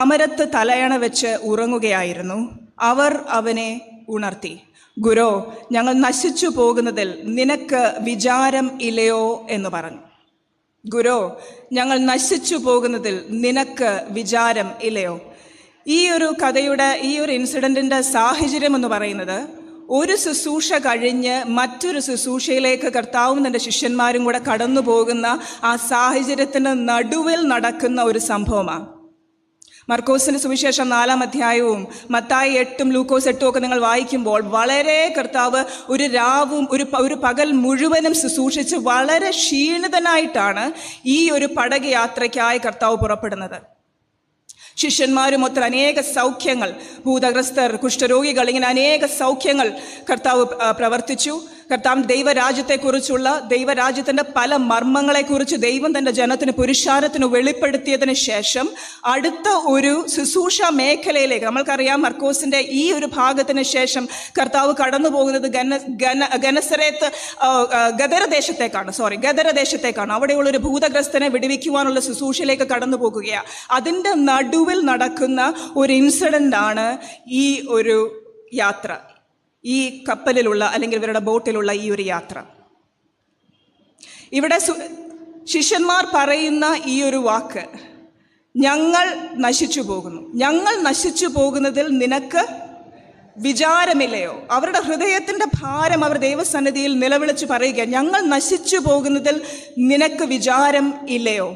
അമരത്ത് തലയണ വെച്ച് ഉറങ്ങുകയായിരുന്നു. അവർ അവനെ ഉണർത്തി. ഗുരോ, ഞങ്ങൾ നശിച്ചു പോകുന്നതിൽ നിനക്ക് വിചാരം ഇല്ലയോ എന്ന് പറഞ്ഞു. ഗുരോ, ഞങ്ങൾ നശിച്ചു പോകുന്നതിൽ നിനക്ക് വിചാരം ഇല്ലയോ? ഈ ഒരു കഥയുടെ ഈ ഒരു ഇൻസിഡൻറ്റിൻ്റെ സാഹചര്യം എന്ന് പറയുന്നത്, ഒരു ശുശ്രൂഷ കഴിഞ്ഞ് മറ്റൊരു ശുശ്രൂഷയിലേക്ക് കർത്താവും തൻ്റെ ശിഷ്യന്മാരും കൂടെ കടന്നു പോകുന്ന ആ സാഹചര്യത്തിന് നടുവിൽ നടക്കുന്ന ഒരു സംഭവമാണ്. മർക്കോസിൻ്റെ സുവിശേഷം 4-ാം അധ്യായവും മത്തായി 8-ഉം ലൂക്കോസ് 8-ഉം ഒക്കെ നിങ്ങൾ വായിക്കുമ്പോൾ വളരെ കർത്താവ് ഒരു രാവും ഒരു പകൽ മുഴുവനും ശുശ്രൂഷിച്ച് വളരെ ക്ഷീണിതനായിട്ടാണ് ഈ ഒരു പടകയാത്രയ്ക്കായി കർത്താവ് പുറപ്പെടുന്നത്. ശിഷ്യന്മാരുമൊത്ത് അനേക സൗഖ്യങ്ങൾ, ഭൂതഗ്രസ്തർ, കുഷ്ഠരോഗികൾ, ഇങ്ങനെ അനേക സൗഖ്യങ്ങൾ കർത്താവ് പ്രവർത്തിച്ചു. കർത്താവ് ദൈവരാജ്യത്തിൻ്റെ പല മർമ്മങ്ങളെക്കുറിച്ച് ദൈവം തൻ്റെ ജനത്തിന് പുരുഷാരത്തിന് വെളിപ്പെടുത്തിയതിന് ശേഷം അടുത്ത ഒരു ശുശ്രൂഷ മേഖലയിലേക്ക്, നമ്മൾക്കറിയാം മർക്കോസിൻ്റെ ഈ ഒരു ഭാഗത്തിന് ശേഷം കർത്താവ് കടന്നു പോകുന്നത് ഗദരദേശത്തേക്കാണ്. അവിടെയുള്ളൊരു ഭൂതഗ്രസ്തനെ വിടുവിക്കുവാനുള്ള ശുശ്രൂഷയിലേക്ക് കടന്നു പോകുകയാണ്. അതിൻ്റെ നടുവിൽ നടക്കുന്ന ഒരു ഇൻസിഡൻ്റാണ് ഈ ഒരു യാത്ര, ഈ കപ്പലിലുള്ള അല്ലെങ്കിൽ ഇവരുടെ ബോട്ടിലുള്ള ഈ ഒരു യാത്ര. ഇവിടെ ശിഷ്യന്മാർ പറയുന്ന ഈ ഒരു വാക്ക്, ഞങ്ങൾ നശിച്ചു പോകുന്നു, ഞങ്ങൾ നശിച്ചു പോകുന്നതിൽ നിനക്ക് വിചാരമില്ലയോ? അവരുടെ ഹൃദയത്തിൻ്റെ ഭാരം അവർ ദൈവസന്നിധിയിൽ നിലവിളിച്ച് പറയുക, ഞങ്ങൾ നശിച്ചു പോകുന്നതിൽ നിനക്ക് വിചാരം ഇല്ലയോ?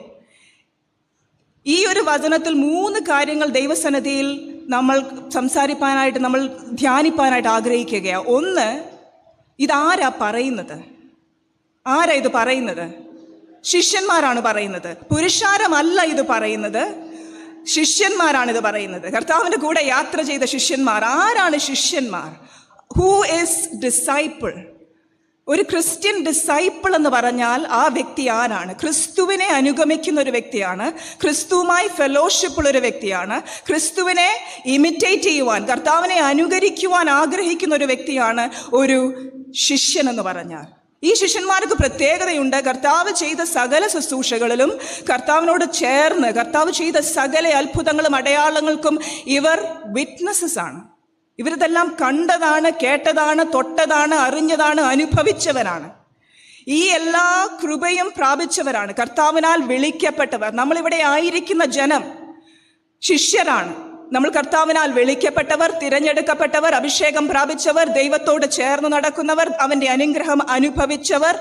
ഈ ഒരു വചനത്തിൽ 3 കാര്യങ്ങൾ ദൈവസന്നിധിയിൽ നമ്മൾ സംസാരിക്കാനായിട്ട്, നമ്മൾ ധ്യാനിപ്പാനായിട്ട് ആഗ്രഹിക്കുകയാണ്. ഒന്ന്, ഇതാരാ പറയുന്നത്? ആരാ ഇത് പറയുന്നത്? ശിഷ്യന്മാരാണ് പറയുന്നത്. പുരുഷാരമല്ല ഇത് പറയുന്നത്, ശിഷ്യന്മാരാണിത് പറയുന്നത്. കർത്താവിൻ്റെ കൂടെ യാത്ര ചെയ്ത ശിഷ്യന്മാർ. ആരാണ് ശിഷ്യന്മാർ? Who is disciple? ഒരു ക്രിസ്ത്യൻ ഡിസൈപ്പിൾ എന്ന് പറഞ്ഞാൽ ആ വ്യക്തി ആരാണ്? ക്രിസ്തുവിനെ അനുഗമിക്കുന്ന ഒരു വ്യക്തിയാണ്, ക്രിസ്തുവുമായി ഫെലോഷിപ്പുള്ള ഒരു വ്യക്തിയാണ്, ക്രിസ്തുവിനെ ഇമിറ്റേറ്റ് ചെയ്യുവാൻ, കർത്താവിനെ അനുകരിക്കുവാൻ ആഗ്രഹിക്കുന്ന ഒരു വ്യക്തിയാണ് ഒരു ശിഷ്യൻ എന്ന് പറഞ്ഞാൽ. ഈ ശിഷ്യന്മാർക്ക് പ്രത്യേകതയുണ്ട്. കർത്താവ് ചെയ്ത സകല ശുശ്രൂഷകളിലും കർത്താവിനോട് ചേർന്ന് കർത്താവ് ചെയ്ത സകല അത്ഭുതങ്ങളും അടയാളങ്ങൾക്കും ഇവർ വിറ്റ്നസ്സസ് ആണ്. ഇവരിതെല്ലാം കണ്ടതാണ്, കേട്ടതാണ്, തൊട്ടതാണ്, അറിഞ്ഞതാണ്, അനുഭവിച്ചവരാണ്. ഈ എല്ലാ കൃപയും പ്രാപിച്ചവരാണ്, കർത്താവിനാൽ വിളിക്കപ്പെട്ടവർ. നമ്മളിവിടെ ആയിരിക്കുന്ന ജനം ശിഷ്യരാണ്. നമ്മൾ കർത്താവിനാൽ വിളിക്കപ്പെട്ടവർ, തിരഞ്ഞെടുക്കപ്പെട്ടവർ, അഭിഷേകം പ്രാപിച്ചവർ, ദൈവത്തോട് ചേർന്ന് നടക്കുന്നവർ, അവൻ്റെ അനുഗ്രഹം അനുഭവിച്ചവർ,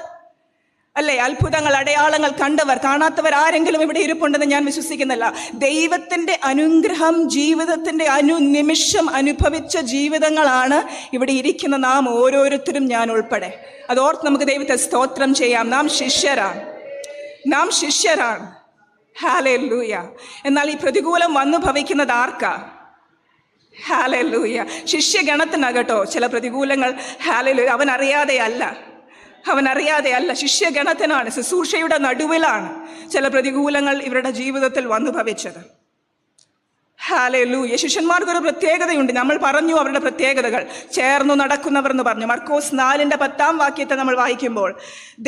അല്ലേ? അത്ഭുതങ്ങൾ, അടയാളങ്ങൾ കണ്ടവർ. കാണാത്തവർ ആരെങ്കിലും ഇവിടെ ഇരിപ്പുണ്ടെന്ന് ഞാൻ വിശ്വസിക്കുന്നില്ല. ദൈവത്തിൻ്റെ അനുഗ്രഹം ജീവിതത്തിൻ്റെ അനുനിമിഷം അനുഭവിച്ച ജീവിതങ്ങളാണ് ഇവിടെ ഇരിക്കുന്ന നാം ഓരോരുത്തരും, ഞാൻ ഉൾപ്പെടെ. അതോർത്ത് നമുക്ക് ദൈവത്തെ സ്തോത്രം ചെയ്യാം. നാം ശിഷ്യരാണ്. ഹല്ലേലൂയ. എന്നാൽ ഈ പ്രതികൂലം വന്നു ഭവിക്കുന്നത് ആർക്കാ? ഹല്ലേലൂയ. ശിഷ്യഗണത്തിനകട്ടോ ചില പ്രതികൂലങ്ങൾ. ഹല്ലേലൂയ. അവനറിയാതെയല്ല, ശിഷ്യഗണത്തിനാണ്, ശുശ്രൂഷയുടെ നടുവിലാണ് ചില പ്രതികൂലങ്ങൾ ഇവരുടെ ജീവിതത്തിൽ വന്നു ഭവിച്ചത്. ഹല്ലേലൂയ. ശിഷ്യന്മാർക്കൊരു പ്രത്യേകതയുണ്ട്. നമ്മൾ പറഞ്ഞു അവരുടെ പ്രത്യേകതകൾ. ചേർന്നു നടക്കുന്നവർ എന്ന് പറഞ്ഞു. മർക്കോസ് 4-ന്റെ 10-ാം വാക്യത്തെ നമ്മൾ വായിക്കുമ്പോൾ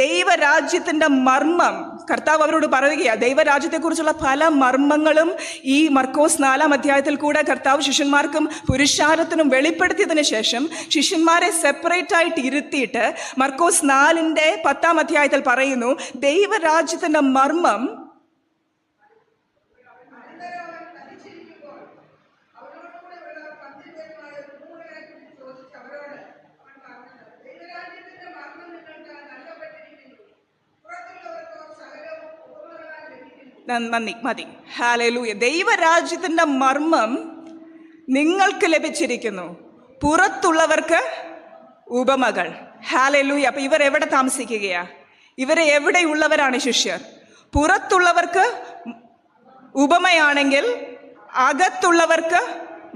ദൈവരാജ്യത്തിൻ്റെ മർമ്മം കർത്താവ് അവരോട് പറയുകയാണ്. ദൈവരാജ്യത്തെക്കുറിച്ചുള്ള പല മർമ്മങ്ങളും ഈ മർക്കോസ് 4-ാം അധ്യായത്തിൽ കൂടെ കർത്താവ് ശിഷ്യന്മാർക്കും പുരുഷാരത്തിനും വെളിപ്പെടുത്തിയതിനു ശേഷം ശിഷ്യന്മാരെ സെപ്പറേറ്റ് ആയിട്ട് ഇരുത്തിയിട്ട് മർക്കോസ് 4-ന്റെ 10-ാം അധ്യായത്തിൽ പറയുന്നു, ദൈവരാജ്യത്തിൻ്റെ മർമ്മം മതി. ഹല്ലേലൂയ. ദൈവരാജ്യത്തിൻ്റെ മർമ്മം നിങ്ങൾക്ക് ലഭിച്ചിരിക്കുന്നു, പുറത്തുള്ളവർക്ക് ഉപമകൾ. ഹല്ലേലൂയ. അപ്പൊ ഇവർ എവിടെ താമസിക്കുകയാ? ഇവരെ എവിടെയുള്ളവരാണ് ശിഷ്യർ? പുറത്തുള്ളവർക്ക് ഉപമയാണെങ്കിൽ അകത്തുള്ളവർക്ക്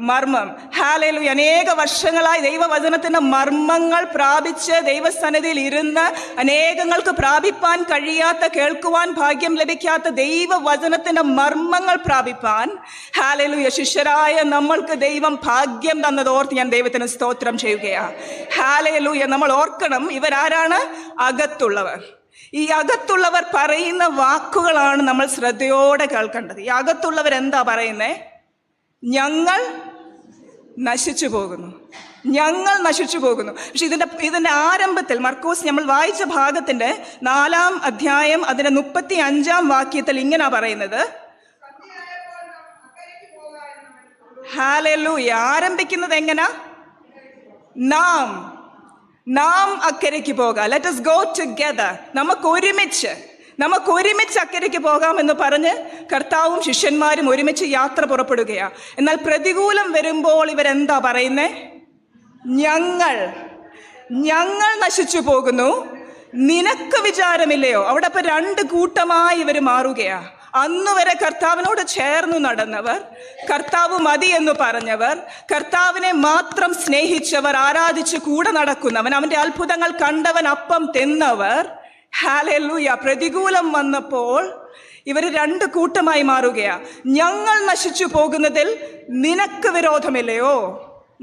മർമ്മം. ഹല്ലേലൂയ. അനേക വർഷങ്ങളായി ദൈവവചനത്തിന്റെ മർമ്മങ്ങൾ പ്രാപിച്ച് ദൈവസന്നിധിയിൽ ഇരുന്ന് അനേകങ്ങൾക്ക് പ്രാപിപ്പാൻ കഴിയാത്ത, കേൾക്കുവാൻ ഭാഗ്യം ലഭിക്കാത്ത ദൈവവചനത്തിന്റെ മർമ്മങ്ങൾ പ്രാപിപ്പാൻ ഹല്ലേലൂയ ശിഷ്യരായ നമ്മൾക്ക് ദൈവം ഭാഗ്യം തന്നതോർത്ത് ഞാൻ ദൈവത്തിന് സ്തോത്രം ചെയ്യുകയാണ്. ഹല്ലേലൂയ. നമ്മൾ ഓർക്കണം, ഇവരാരാണ്? അകത്തുള്ളവർ. ഈ അകത്തുള്ളവർ പറയുന്ന വാക്കുകളാണ് നമ്മൾ ശ്രദ്ധയോടെ കേൾക്കേണ്ടത്. ഈ അകത്തുള്ളവർ എന്താ പറയുന്നേ? ഞങ്ങൾ നശിച്ചു പോകുന്നു, ഞങ്ങൾ നശിച്ചു പോകുന്നു. പക്ഷെ ഇതിന്റെ ആരംഭത്തിൽ മർക്കോസ് നമ്മൾ വായിച്ച ഭാഗത്തിന്റെ 4-ാം അധ്യായം അതിന്റെ 35-ാം വാക്യത്തിൽ ഇങ്ങനെ പറയുന്നത്. ഹല്ലേലൂയ. ആരംഭിക്കുന്നത് എങ്ങനാ? നാം അക്കരയ്ക്ക് പോകാം. Let us go together. നമുക്ക് ഒരുമിച്ച് അക്കരയ്ക്ക് പോകാമെന്ന് പറഞ്ഞ് കർത്താവും ശിഷ്യന്മാരും ഒരുമിച്ച് യാത്ര പുറപ്പെടുകയാണ്. എന്നാൽ പ്രതികൂലം വരുമ്പോൾ ഇവരെന്താ പറയുന്നേ? ഞങ്ങൾ നശിച്ചു പോകുന്നു, നിനക്ക് വിചാരമില്ലയോ? അവിടെ ഇപ്പൊ 2 കൂട്ടമായി ഇവർ മാറുകയാ. അന്നുവരെ കർത്താവിനോട് ചേർന്നു നടന്നവർ, കർത്താവ് മതി എന്ന് പറഞ്ഞവർ, കർത്താവിനെ മാത്രം സ്നേഹിച്ചവർ, ആരാധിച്ച് കൂടെ നടക്കുന്നവൻ, അവന്റെ അത്ഭുതങ്ങൾ കണ്ടവൻ, അപ്പം തിന്നവർ. ഹല്ലേലൂയ. പ്രതികൂലം വന്നപ്പോൾ ഇവർ 2 കൂട്ടമായി മാറുകയാ. ഞങ്ങൾ നശിച്ചു പോകുന്നതിൽ നിനക്ക് വിരോധമില്ലയോ?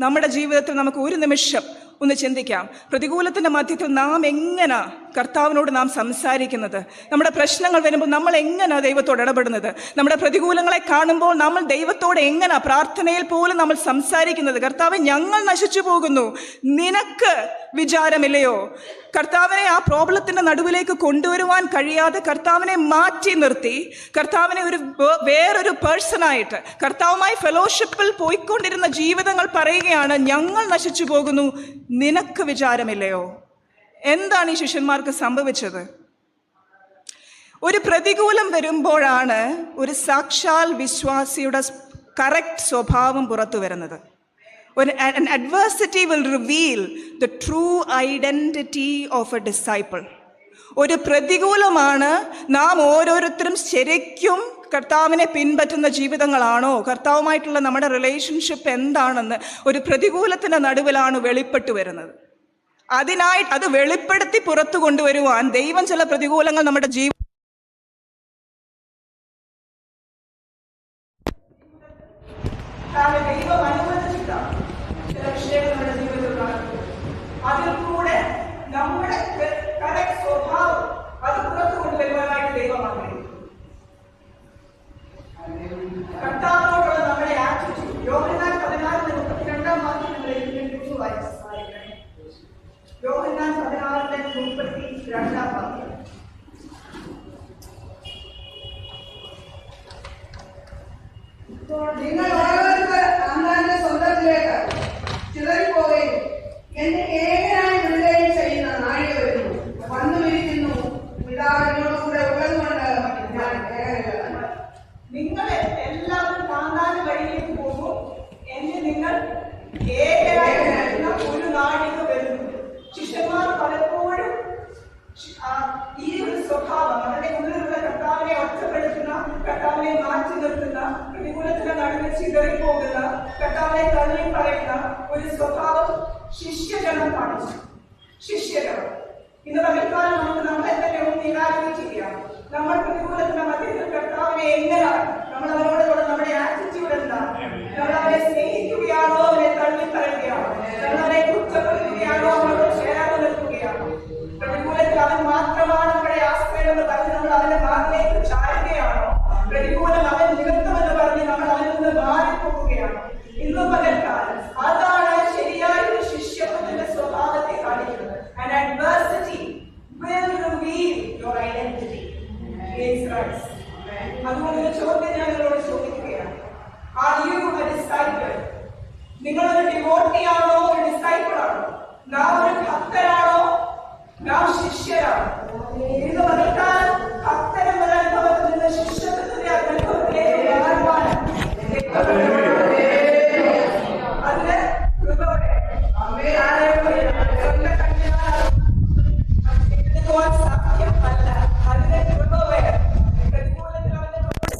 നമ്മുടെ ജീവിതത്തിൽ നമുക്ക് ഒരു നിമിഷം ഒന്ന് ചിന്തിക്കാം. പ്രതികൂലത്തിന്റെ മധ്യത്തിൽ നാം എങ്ങനെ കർത്താവിനോട് നാം സംസാരിക്കുന്നത്? നമ്മുടെ പ്രശ്നങ്ങൾ വരുമ്പോൾ നമ്മൾ എങ്ങനെ ദൈവത്തോട് ഇടപെടുന്നത്? നമ്മുടെ പ്രതികൂലങ്ങളെ കാണുമ്പോൾ നമ്മൾ ദൈവത്തോട് എങ്ങനെ പ്രാർത്ഥനയിൽ പോലും നമ്മൾ സംസാരിക്കുന്നത്? കർത്താവേ, ഞങ്ങൾ നശിച്ചു പോകുന്നു, നിനക്ക് വിചാരമില്ലയോ? കർത്താവിനെ ആ പ്രോബ്ലത്തിന്റെ നടുവിലേക്ക് കൊണ്ടുവരുവാൻ കഴിയാതെ കർത്താവിനെ മാറ്റി നിർത്തി കർത്താവിനെ വേറൊരു പേഴ്സണായിട്ട് കർത്താവുമായി ഫെലോഷിപ്പിൽ പോയിക്കൊണ്ടിരുന്ന ജീവിതങ്ങൾ പറയുകയാണ്, ഞങ്ങൾ നശിച്ചു പോകുന്നു, നിനക്ക് വിചാരമില്ലയോ? എന്താണ് ഈ ശിഷ്യന്മാർക്ക് സംഭവിച്ചത്? ഒരു പ്രതികൂലം വരുമ്പോഴാണ് ഒരു സാക്ഷാൽ വിശ്വാസിയുടെ കറക്റ്റ് സ്വഭാവം പുറത്തു വരുന്നത്. An adversity will reveal the true identity of a disciple. ഒരു പ്രതികൂലമാണ് നാം ഓരോരുത്തരും ശരിക്കും കർത്താവിനെ പിൻപറ്റുന്ന ജീവിതങ്ങളാണോ, കർത്താവുമായിട്ടുള്ള നമ്മുടെ റിലേഷൻഷിപ്പ് എന്താണെന്ന് ഒരു പ്രതികൂലത്തിന്റെ നടുവിലാണ് വെളിപ്പെട്ടു വരുന്നത്. അതിനായിട്ട് അത് വെളിപ്പെടുത്തി പുറത്തു കൊണ്ടുവരുവാൻ ദൈവം ചില പ്രതികൂലങ്ങൾ നമ്മുടെ ദൈവം അനുവദിച്ചിട്ടാണ് ചില വിഷയങ്ങൾ നമ്മുടെ ജീവിതത്തിൽ നടക്കുന്നത്. അതിൽ കൂടെ നമ്മുടെ കറക്റ്റ് സ്വഭാവം അത് പുറത്തു കൊണ്ടുവരുവാനായിട്ട് ദൈവം ആഗ്രഹിക്കുന്നു. കർത്താവിനോടുള്ള നമ്മുടെ ആറ്റിറ്റ്യൂഡ് യോഹന്നാൻ 16:32 വാക്യം. യോഹന്നാൻ 16:32 വാക്യം. നിങ്ങൾ ഓരോരുത്തർ അന്നാന്റെ സ്വന്തത്തിലേക്ക് ചിതറിപ്പോവുകയും എന്റെ ഏകനായി വിടുകയും ചെയ്യുന്ന നാഴിക വരുന്നു, വന്നുമിരിക്കുന്നു, പിതാവിനോടുകൂടെ ഉള്ളതുകൊണ്ട് ഞാൻ ഏകനല്ല. നിങ്ങൾ എല്ലാവരും താന്താന്റെ വഴിയിലേക്ക് പോകും, എന്നെ നിങ്ങൾ ഏകനായിരുന്ന ഒരു നാഴിക വരുന്നു. ശിഷ്യന്മാർ പലപ്പോഴും ഈ ഒരു സ്വഭാവം അവരുടെ ഉള്ളിലുള്ള കർത്താവിനെ ഒറ്റപ്പെടുത്തുന്ന, കർത്താവിനെ മാറ്റി നിർത്തുന്ന, പ്രതികൂലത്തിന്റെ നടുവിൽ ചിതറിപ്പോകുന്ന, കർത്താവിനെ തള്ളി പറയുന്ന ഒരു സ്വഭാവം ശിഷ്യഗണം കാണിച്ചു. ശിഷ്യഗണം ഇന്ന് പകൽക്കാലം നമുക്ക് നമ്മളെ തന്നെ ഒന്ന് ഇവാലുവേറ്റ് ചെയ്യാം. നമ്മൾ പ്രതികൂലത്തിന്റെ മധ്യത്തിൽ കർത്താവിനെ എങ്ങനെയാണ്, നമ്മൾ അവരോടുള്ള നമ്മുടെ ആറ്റിറ്റ്യൂഡ് എന്താണ്? നമ്മൾ അവരെ സ്നേഹിക്കുകയാണോ, അവരെ തള്ളി പറയുകയാണോ? നമ്മൾ അവരെ കുറ്റപ്പെടുത്തുകയാണോ, അവരോട് ചേർന്ന് നിൽക്കുകയാണോ? പ്രതികൂലത്തിൽ അവൻ മാത്രമാണ് നമ്മുടെ ആശ്രയം എന്ന് പറഞ്ഞ് നമ്മൾ അവന്റെ ഭാഗത്തേക്ക് ചാരുകയാണോ? പ്രതികൂലം അവൻ നിമിത്തമെന്ന് പറഞ്ഞ് നമ്മൾ അവനിൽ നിന്ന് മാറിപ്പോകുകയാണോ? ഇന്ന് പകൽക്കാലം അതാണ് ശരിയായ ഒരു ശിഷ്യത്വത്തിന്റെ സ്വഭാവത്തെ കാണിക്കുന്നത്. And adversity will reveal your identity. അതുകൊണ്ട് ഒരു ചോദ്യം ഞാൻ നിങ്ങളോട് ചോദിക്കുകയാണ്. Are you a disciple? നിങ്ങളൊരു ഡിവോട്ടിയാണോ, ഒരു ഡിസൈപ്പിൾ ആണോ? നാം ഒരു ഭക്തരാണോ, നാം ശിഷ്യരാണോ? ഇന്ന് പകൽക്കാലം ഭക്തരെന്ന അനുഭവത്തിൽ നിന്ന് ശിഷ്യത്വത്തിന്റെ അനുഭവത്തിലേക്ക് മാറുവാൻ അതിന് കൃപയോടെ സാധ്യമല്ല. അതിന് കൃപയോടെ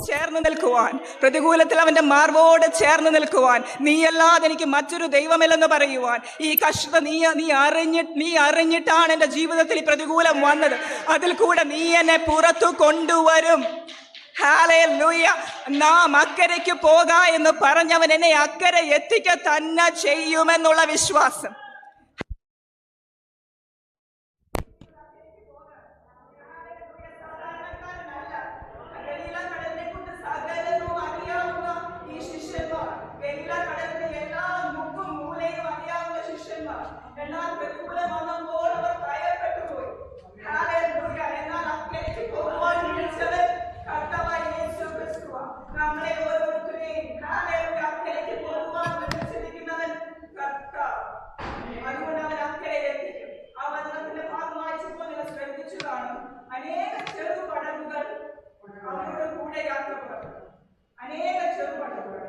ചേർന്ന് നിൽക്കുവാൻ, പ്രതികൂലത്തിൽ അവന്റെ മാർവോട് ചേർന്ന് നിൽക്കുവാൻ, നീയല്ലാതെ എനിക്ക് മറ്റൊരു ദൈവമില്ലെന്ന് പറയുവാൻ, ഈ കഷ്ടത നീ അറിഞ്ഞിട്ടാണ് എന്റെ ജീവിതത്തിൽ ഈ പ്രതികൂലം വന്നത്, അതിൽ കൂടെ നീ എന്നെ പുറത്തു കൊണ്ടുവരും. ഹല്ലേലൂയ. നാം അക്കരയ്ക്ക് പോക എന്ന് പറഞ്ഞവൻ എന്നെ അക്കരെ എത്തിക്ക തന്നെ ചെയ്യുമെന്നുള്ള വിശ്വാസം. ഈ ശിഷ്യന്മാർ എല്ലാ കടലിന്റെ എല്ലാ മുക്കും മൂലയും അറിയാവുന്ന ശിഷ്യന്മാർ എന്നാൽ പ്രതികൂലം വന്നപ്പോൾ അവർ ഭയപ്പെട്ടു പോയി. എന്നാൽ അക്കരയ്ക്ക് പോകുവാൻ വിളിച്ചത് കർത്താവായ യേശു ക്രിസ്തുവാണ്. നമ്മളെ ഓരോരുത്തരെയും അക്കരയ്ക്ക് പോകുവാൻ വിളിച്ചിരിക്കുന്നവൻ കർത്താവ്. അതുകൊണ്ട് അവൻ അക്കരയിൽ എത്തിക്കും. ആ വചനത്തിന്റെ ഭാഗം വായിച്ചപ്പോൾ നിങ്ങൾ ശ്രദ്ധിച്ചു കാണും. അനേക ചെറുപടകുകൾ അവരുടെ കൂടെ യാത്ര പുറപ്പെട്ടു. അനേക ചെറുപടകുകൾ.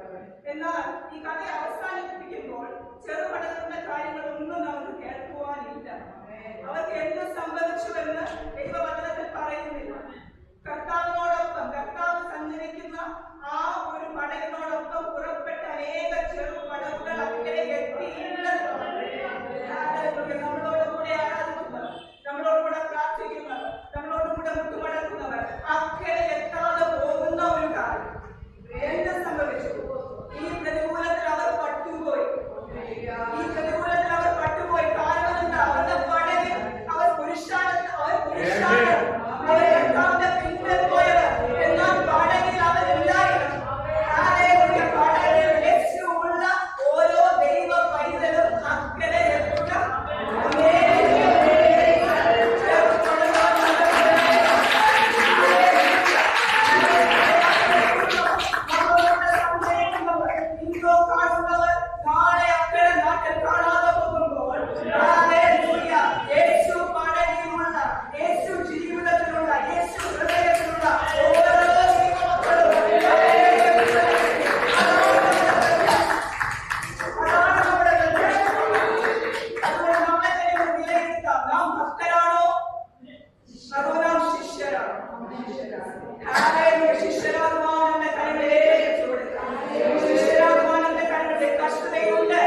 എന്നാൽ ഈ കഥ അവസാനിപ്പിക്കുമ്പോൾ ചെറുപടകളുടെ കാര്യങ്ങളൊന്നും നമുക്ക് കേൾക്കുവാനില്ല. അവർക്ക് എന്ത് സംഭവിച്ചുവെന്ന് ദൈവവചനത്തിൽ പറയുന്നില്ല. കർത്താവിനോടൊപ്പം കർത്താവ് സഞ്ചരിക്കുന്ന ആ ഒരു പടകിനോടൊപ്പം പുറപ്പെട്ട അനേക ചെറുപടകുകൾ അക്കരെ എത്തിയില്ലെന്ന് നമ്മളോട് കൂടെ ആരാധിക്കുന്നവർ, നമ്മളോട് കൂടെ പ്രാർത്ഥിക്കുന്നവർ, നമ്മളോട് കൂടെ മുട്ടുമടക്കുന്നവർ അക്കരെ എത്താതെ പോകുന്ന ഒരു കാര്യം എന്ത് സംഭവിച്ചു? ഈ പ്രതികൂലത്തിൽ അവർ പട്ടുപോയി. ഈ പ്രതികൂലത്തിൽ അവർ പട്ടുപോയി. കാരണം എന്താ? അവരുടെ പടകിൽ അവർ പുരുഷാണ് അവർ കർത്താവിന്റെ പിന്നിൽ പോയത്. എന്നാൽ പടകിൽ അവരില്ലായിരുന്നു. പടകിൽ ലക്ഷ്യമുള്ള ഓരോ ദൈവ പൈതലും അക്കരെ എത്തുക. നാളെ അക്കരെ നാട്ടിൽ കാണാതെ പോകുമ്പോൾ യേശു പടകിലുള്ള, യേശു ജീവിതത്തിലുള്ള, യേശു ഹൃദയത്തിലുള്ള ഓരോ ദൈവമക്കളും അതുകൊണ്ട് നമ്മളെ തന്നെ വിലയിരുത്താം. നാം ഭക്തരാണോ അതോ നാം ശിഷ്യരാണോ? ശിഷ്യരാകുവാനുള്ള കഴിവിലേക്ക് കൊടുക്കാം. ശിഷ്യരാകുവാനുള്ള കഴിവിലെ കഷ്ടതയുണ്ട്.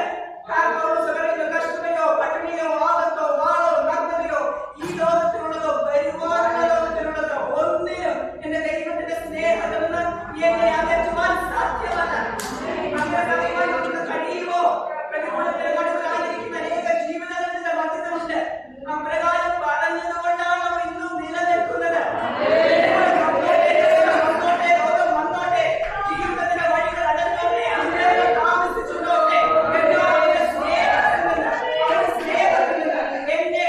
കഷ്ടതയോ പട്ടിണിയോ ആപത്തോ വാളോ നഗ്നതയോ ഈ ലോകത്തിലുള്ളതോ വരുവാനുള്ള ലോകത്തിലുള്ളതോ ഒന്നിനും എന്റെ ദൈവത്തിന്റെ സ്നേഹത്തിൽ നിന്ന് എന്നെ അകറ്റുവാൻ സാധ്യമല്ല. അങ്ങനെ കഴിയുമോ? പ്രതികൂലത്തിന് നടുവിലായിരിക്കുന്ന അനേക ജീവിതത്തിന്റെ മധ്യത്തിലുണ്ട്. അപ്രകാരം പറഞ്ഞതുകൊണ്ടാണ് അവർ ഇന്നും നിലനിൽക്കുന്നത്. വന്നോട്ടെ, ജീവിതത്തിന്റെ വഴികൾ അടഞ്ഞോട്ടെ, അങ്ങനെ താമസിച്ചുകൊണ്ടോട്ടെ. എന്റെ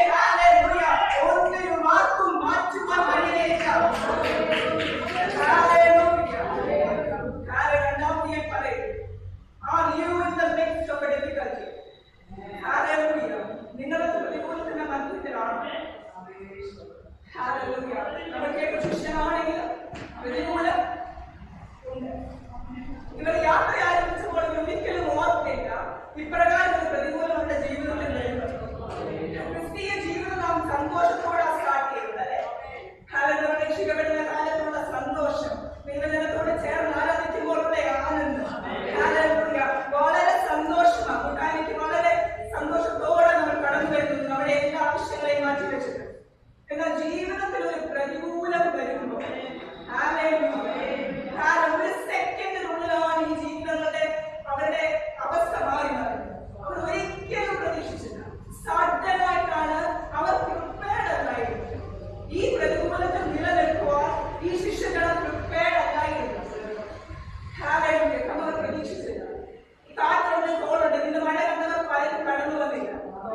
ഒന്നിനും ആർക്കും മാറ്റുവാൻ കഴിയില്ല. രണ്ടാമത്തെ പറയും, are you in the midst of a difficulty? Hallelujah. നിങ്ങളുടെ പ്രതികൂലത്തിന്റെ മധ്യത്തിലാണ്. Hallelujah. നമ്മൾ ശിഷ്യനാണെങ്കിൽ പ്രതികൂലം ഉണ്ട്. ഇവർ യാത്ര ആരംഭിച്ചപ്പോൾ ഒരിക്കലും ഓർത്തില്ല ഇപ്രകാരം ഒരു പ്രതികൂലം അവരുടെ ജീവിതത്തിൽ വരുന്നത്. ക്രിസ്തീയ ജീവിതം നാം സന്തോഷത്തോടെ സ്റ്റാർട്ട് ചെയ്യുന്നത്. ഹാലലൂയ. രക്ഷിക്കപ്പെടുന്ന കാലത്തുള്ള സന്തോഷം, ദൈവജനത്തോട് ചേർന്ന് ആരാധിക്കുമ്പോഴുള്ള ആനന്ദം, ഹാലലൂയ, വളരെ സന്തോഷമാണ്. കൂട്ടായ്മയ്ക്ക് വളരെ സന്തോഷത്തോടെ നമ്മൾ കടന്നു വരുന്നു, നമ്മുടെ എല്ലാ ആവശ്യങ്ങളെയും മാറ്റിവെച്ചിട്ട്. എന്നാൽ ജീവിതത്തിൽ ഒരു പ്രതികൂലം വരുമ്പോൾ ഒരു സെക്കൻഡിനുള്ളിലാണ് ഈ ജീവിതങ്ങളുടെ അവരുടെ അവസ്ഥ മാറി മാറുന്നത്. അവർ ഒരിക്കലും പ്രതീക്ഷിച്ചില്ല. സഡനായിട്ടാണ് അവർ പ്രിപ്പയർഡ് അല്ലായിരുന്നത്. ഈ പ്രതികൂലത്തിൽ നിലനിൽക്കുവാൻ ഈ ശിഷ്യഗണം പ്രിപ്പയർഡ് അല്ലായിരുന്നു. അവർ പ്രതീക്ഷിച്ചില്ല. കാറ്റുണ്ട്, കോളുണ്ട്. ഇന്ന് മഴ കണ്ടവർ പലരും കടന്നു വന്നില്ല.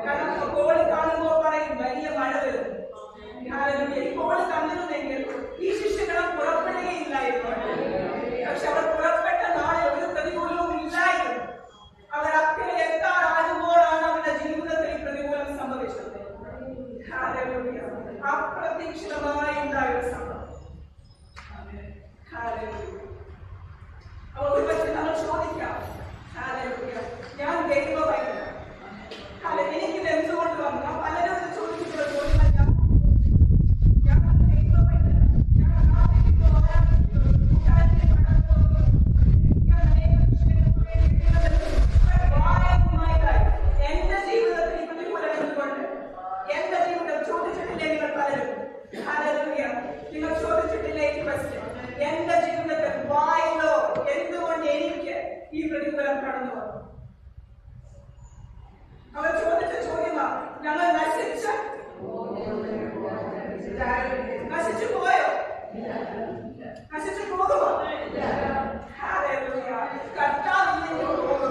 കാരണം കോള് കാണുമ്പോൾ പറയും വലിയ മഴ വരുന്നു. ഈ കോള് കണ്ടിരുന്നെങ്കിൽ ഈ ശിഷ്യഗണം പുറപ്പെടുകയില്ലായിരുന്നു. പക്ഷെ അവർ പുറപ്പെട്ട നാളെ ഒരു പ്രതികൂലവും ഇല്ലായിരുന്നു. അവർ അക്കരെ എത്താറാകുമ്പോഴാണ് അവരുടെ ജീവിതത്തിൽ ഈ പ്രതികൂലം സംഭവിച്ചത്. അപ്രതീക്ഷിതമായി ഉണ്ടായ ഒരു സംഭവം. അപ്പോൾ ഒരുപക്ഷെ നമ്മൾ ചോദിക്കാം, ഞാൻ ദൈവമായിരുന്നു, എനിക്കിത് എന്തുകൊണ്ട് വന്നു? പലരും ചോദിച്ചിട്ടുള്ള ചോദ്യങ്ങൾ എന്റെ ജീവിതത്തിൽ പ്രതികൂലം എന്തുകൊണ്ട്? എന്റെ ജീവിതം ചോദിച്ചിട്ടില്ലേ നിങ്ങൾ പലരും? നിങ്ങൾ ചോദിച്ചിട്ടില്ലേ ഈ ക്വസ്റ്റ്യൻ? എന്റെ ജീവിതത്തിൽ വായിലോ എന്തുകൊണ്ട് എനിക്ക് ഈ പ്രതികൂലം കടന്നു വന്നു? അവർ ചോദിച്ച ചോദ്യമാണ്, ഞങ്ങൾ നശിച്ചു പോയോ? നശിച്ചു പോകുമോ? കർത്താവിലേക്ക് പോകും.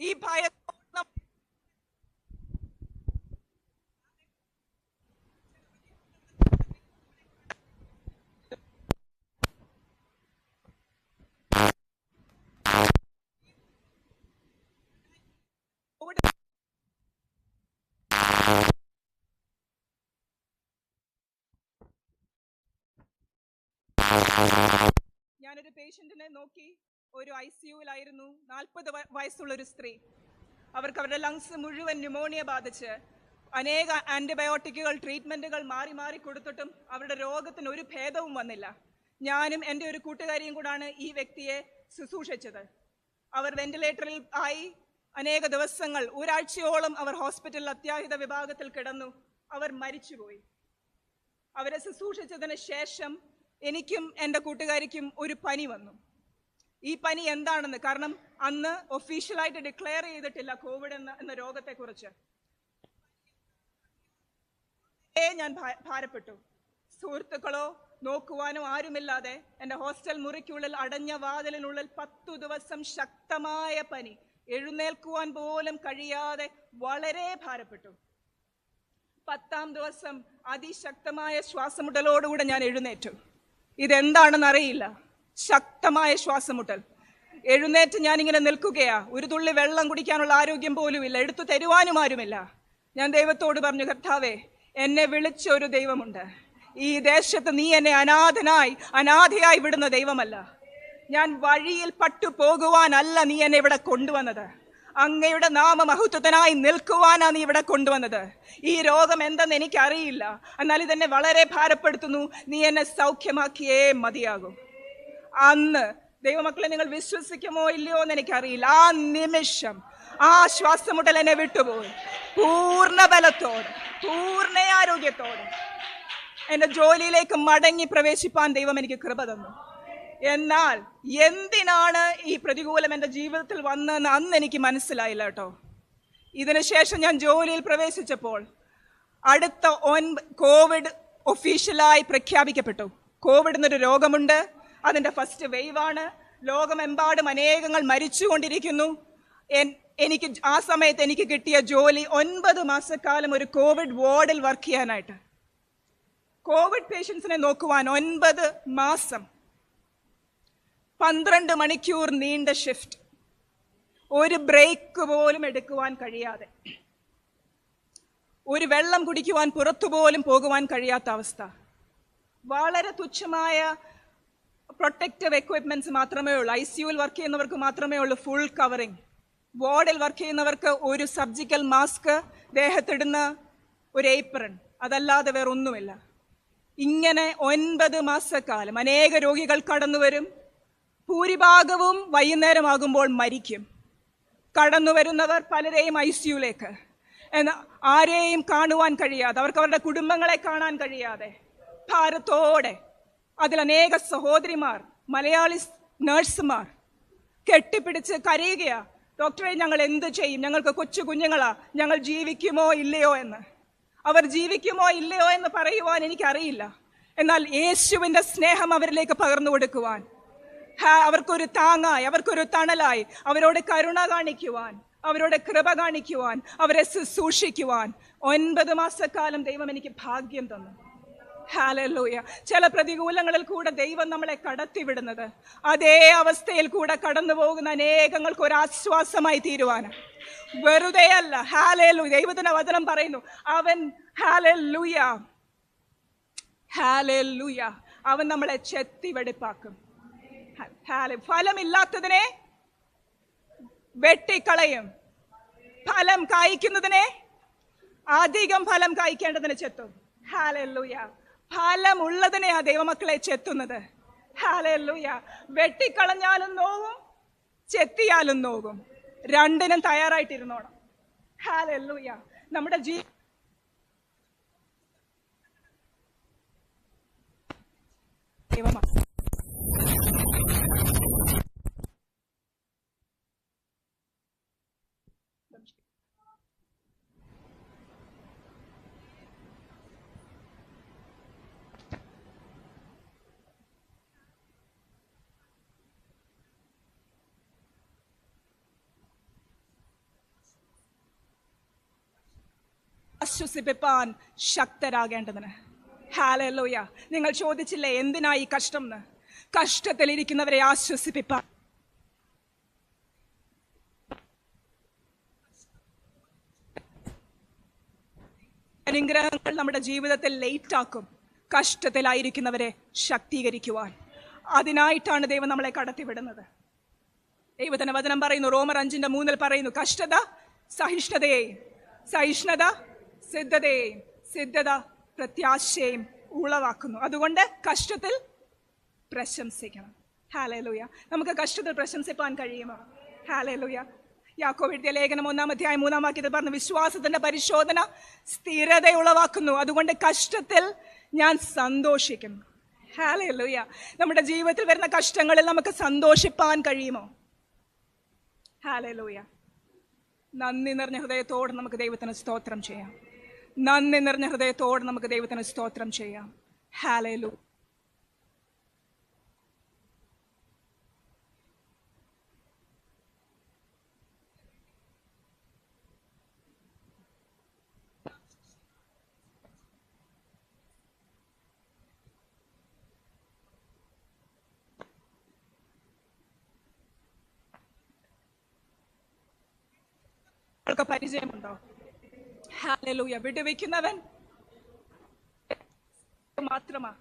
ഈ ഭയത്തോട് ഞാനൊരു പേഷ്യന്റിനെ നോക്കി. ഒരു ICUവിലായിരുന്നു. 40 വയസ്സുള്ള ഒരു സ്ത്രീ. അവർക്ക് അവരുടെ ലങ്സ് മുഴുവൻ ന്യൂമോണിയ ബാധിച്ച് അനേക ആന്റിബയോട്ടിക്കുകൾ, ട്രീറ്റ്മെന്റുകൾ മാറി മാറി കൊടുത്തിട്ടും അവരുടെ രോഗത്തിന് ഒരു ഭേദവും വന്നില്ല. ഞാനും എൻ്റെ ഒരു കൂട്ടുകാരിയും കൂടാണ് ഈ വ്യക്തിയെ ശുശ്രൂഷിച്ചത്. അവർ വെന്റിലേറ്ററിൽ ആയി അനേക ദിവസങ്ങൾ, ഒരാഴ്ചയോളം അവർ ഹോസ്പിറ്റലിൽ അത്യാഹിത വിഭാഗത്തിൽ കിടന്നു. അവർ മരിച്ചുപോയി. അവരെ ശുശ്രൂഷിച്ചതിന് ശേഷം എനിക്കും എൻ്റെ കൂട്ടുകാരിക്കും ഒരു പനി വന്നു. ഈ പനി എന്താണെന്ന്, കാരണം അന്ന് ഒഫീഷ്യലായിട്ട് ഡിക്ലെയർ ചെയ്തിട്ടില്ല കോവിഡ് എന്ന രോഗത്തെക്കുറിച്ച്. ഞാൻ ഭാരപ്പെട്ടു. സുഹൃത്തുക്കളോ നോക്കുവാനോ ആരുമില്ലാതെ എൻ്റെ ഹോസ്റ്റൽ മുറിക്കുള്ളിൽ അടഞ്ഞ വാതിലിനുള്ളിൽ 10 ദിവസം ശക്തമായ പനി, എഴുന്നേൽക്കുവാൻ പോലും കഴിയാതെ വളരെ ഭാരപ്പെട്ടു. 10ാം ദിവസം അതിശക്തമായ ശ്വാസമുട്ടലോടുകൂടെ ഞാൻ എഴുന്നേറ്റു. ഇതെന്താണെന്ന് അറിയില്ല. ശക്തമായ ശ്വാസമുട്ടൽ. എഴുന്നേറ്റ് ഞാനിങ്ങനെ നിൽക്കുകയാ. ഒരു തുള്ളി വെള്ളം കുടിക്കാനുള്ള ആരോഗ്യം പോലുമില്ല. എടുത്തു തരുവാനും ആരുമില്ല. ഞാൻ ദൈവത്തോട് പറഞ്ഞു, കർത്താവേ, എന്നെ വിളിച്ച ഒരു ദൈവമുണ്ട്. ഈ ദേശത്ത് നീ എന്നെ അനാഥയായി വിടുന്ന ദൈവമല്ല. ഞാൻ വഴിയിൽ പട്ടുപോകുവാനല്ല നീ എന്നെ ഇവിടെ കൊണ്ടുവന്നത്. അങ്ങയുടെ നാമമഹത്വത്തിനായി നിൽക്കുവാനാ നീ ഇവിടെ കൊണ്ടുവന്നത്. ഈ രോഗം എന്തെന്ന് എനിക്കറിയില്ല, എന്നാൽ ഇതെന്നെ വളരെ ഭാരപ്പെടുത്തുന്നു. നീ എന്നെ സൗഖ്യമാക്കിയേ മതിയാകും. അന്ന് ദൈവമക്കളെ, നിങ്ങൾ വിശ്വസിക്കുമോ ഇല്ലയോ എന്ന് എനിക്കറിയില്ല, ആ നിമിഷം ആ ശ്വാസമുട്ടൽ എന്നെ വിട്ടുപോയി. പൂർണ്ണ ബലത്തോടെ, പൂർണ്ണ ആരോഗ്യത്തോടെ എൻ്റെ ജോലിയിലേക്ക് മടങ്ങി പ്രവേശിപ്പാൻ ദൈവം എനിക്ക് കൃപ തന്നു. എന്നാൽ എന്തിനാണ് ഈ പ്രതികൂലം എൻ്റെ ജീവിതത്തിൽ വന്നതെന്ന് അന്ന് എനിക്ക് മനസ്സിലായില്ല കേട്ടോ. ഇതിനുശേഷം ഞാൻ ജോലിയിൽ പ്രവേശിച്ചപ്പോൾ അടുത്ത കോവിഡ് ഒഫീഷ്യലായി പ്രഖ്യാപിക്കപ്പെട്ടു. കോവിഡ് എന്നൊരു രോഗമുണ്ട്. അതിൻ്റെ ഫസ്റ്റ് വേവാണ്. ലോകമെമ്പാടും അനേകങ്ങൾ മരിച്ചുകൊണ്ടിരിക്കുന്നു. എനിക്ക് ആ സമയത്ത് എനിക്ക് കിട്ടിയ ജോലി 9 മാസക്കാലം ഒരു കോവിഡ് വാർഡിൽ വർക്ക് ചെയ്യാനായിട്ട്. കോവിഡ് പേഷ്യൻസിനെ നോക്കുവാൻ 9 മാസം, 12 മണിക്കൂർ നീണ്ട ഷിഫ്റ്റ്, ഒരു ബ്രേക്ക് പോലും എടുക്കുവാൻ കഴിയാതെ, ഒരു വെള്ളം കുടിക്കുവാൻ പുറത്തുപോലും പോകുവാൻ കഴിയാത്ത അവസ്ഥ. വളരെ തുച്ഛമായ പ്രൊട്ടക്റ്റീവ് എക്വിപ്മെന്റ്സ് മാത്രമേ ഉള്ളൂ. ICUവിൽ വർക്ക് ചെയ്യുന്നവർക്ക് മാത്രമേ ഉള്ളൂ ഫുൾ കവറിങ്. വാർഡിൽ വർക്ക് ചെയ്യുന്നവർക്ക് ഒരു സർജിക്കൽ മാസ്ക്, ദേഹത്തിടുന്ന ഒരു ഏപ്രൺ, അതല്ലാതെ വേറൊന്നുമില്ല. ഇങ്ങനെ 9 മാസക്കാലം അനേക രോഗികൾ കടന്നു വരും. ഭൂരിഭാഗവും വൈകുന്നേരമാകുമ്പോൾ മരിക്കും. കടന്നു വരുന്നവർ പലരെയും ICUവിലേക്ക്, ആരെയും കാണുവാൻ കഴിയാതെ, അവർക്ക് അവരുടെ കുടുംബങ്ങളെ കാണാൻ കഴിയാതെ ഭാരത്തോടെ, അതിലനേക സഹോദരിമാർ, മലയാളി നഴ്സുമാർ കെട്ടിപ്പിടിച്ച് കരയുകയാ, ഡോക്ടറെ ഞങ്ങൾ എന്ത് ചെയ്യും, ഞങ്ങൾക്ക് കൊച്ചു കുഞ്ഞുങ്ങളാ, ഞങ്ങൾ ജീവിക്കുമോ ഇല്ലയോ എന്ന്. അവർ ജീവിക്കുമോ ഇല്ലയോ എന്ന് പറയുവാൻ എനിക്കറിയില്ല. എന്നാൽ യേശുവിൻ്റെ സ്നേഹം അവരിലേക്ക് പകർന്നു കൊടുക്കുവാൻ, അവർക്കൊരു താങ്ങായി, അവർക്കൊരു തണലായി, അവരോട് കരുണ കാണിക്കുവാൻ, അവരോട് കൃപ കാണിക്കുവാൻ, അവരെ ശുശ്രൂഷിക്കുവാൻ 9 മാസക്കാലം ദൈവം എനിക്ക് ഭാഗ്യം തന്നു. ഹല്ലേലൂയ. ചില പ്രതികൂലങ്ങളിൽ കൂടെ ദൈവം നമ്മളെ കടത്തിവിടുന്നത് അതേ അവസ്ഥയിൽ കൂടെ കടന്നു പോകുന്ന അനേകങ്ങൾക്ക് ഒരു ആശ്വാസമായി തീരുവാനാണ്, വെറുതെയല്ല. ഹല്ലേലൂയ. ദൈവത്തിന്റെ വചനം പറയുന്നു, അവൻ ഹല്ലേലൂയ, ഹല്ലേലൂയ, അവൻ നമ്മളെ ചെത്തി വെടിപ്പാക്കും. ഫലമില്ലാത്തതിനെ വെട്ടിക്കളയും, ഫലം കായ്ക്കുന്നതിനെ, അധികം ഫലം കായ്ക്കേണ്ടതിനെ ചെത്തും. ഹല്ലേലൂയ. ഫലമുള്ളതിനെയാ ദൈവമക്കളെ ചെത്തുന്നത്. ഹല്ലേലൂയ. വെട്ടിക്കളഞ്ഞാലും നോവും, ചെത്തിയാലും നോവും. രണ്ടിനും തയ്യാറായിട്ടിരുന്നോണം. ഹല്ലേലൂയ. നമ്മുടെ ദൈവമക്കൾ ആശ്വസിപ്പിപ്പാൻ ശക്തരാകേണ്ടതിന്. ഹല്ലേലൂയ. നിങ്ങൾ ചോദിച്ചില്ലേ എന്തിനാ ഈ കഷ്ടം എന്ന്? കഷ്ടത്തിലിരിക്കുന്നവരെ ആശ്വസിപ്പിപ്പാൻ. അനുഗ്രഹങ്ങൾ നമ്മുടെ ജീവിതത്തിൽ ലേറ്റ് ആക്കും, കഷ്ടത്തിലായിരിക്കുന്നവരെ ശക്തീകരിക്കുവാൻ. അതിനായിട്ടാണ് ദൈവം നമ്മളെ കടത്തിവിടുന്നത്. ദൈവത്തിന്റെ വചനം പറയുന്നു, റോമർ 5:3 പറയുന്നു, കഷ്ടത സഹിഷ്ണുതയെയും, സഹിഷ്ണുത സിദ്ധതയെയും, സിദ്ധത പ്രത്യാശയും ഉളവാക്കുന്നു. അതുകൊണ്ട് കഷ്ടത്തിൽ പ്രശംസിക്കണം. ഹല്ലേലൂയ. നമുക്ക് കഷ്ടത്തിൽ പ്രശംസിപ്പാൻ കഴിയുമോ? ഹല്ലേലൂയ. യാക്കോബ് എഴുതിയ ലേഖനം 1-3 പറഞ്ഞു, വിശ്വാസത്തിന്റെ പരിശോധന സ്ഥിരത ഉളവാക്കുന്നു. അതുകൊണ്ട് കഷ്ടത്തിൽ ഞാൻ സന്തോഷിക്കുന്നു. ഹല്ലേലൂയ. നമ്മുടെ ജീവിതത്തിൽ വരുന്ന കഷ്ടങ്ങളിൽ നമുക്ക് സന്തോഷിപ്പാൻ കഴിയുമോ? ഹല്ലേലൂയ. നന്ദി നിറഞ്ഞ ഹൃദയത്തോടെ നമുക്ക് ദൈവത്തിന് സ്തോത്രം ചെയ്യാം. നന്ദി നിറഞ്ഞ ഹൃദയത്തോടെ നമുക്ക് ദൈവത്തിന് സ്തോത്രം ചെയ്യാം. ഹല്ലേലൂയ. പരിചയമുണ്ടോ? ഹല്ലേലൂയ. വിടുവിക്കുന്നവൻ മാത്രമാ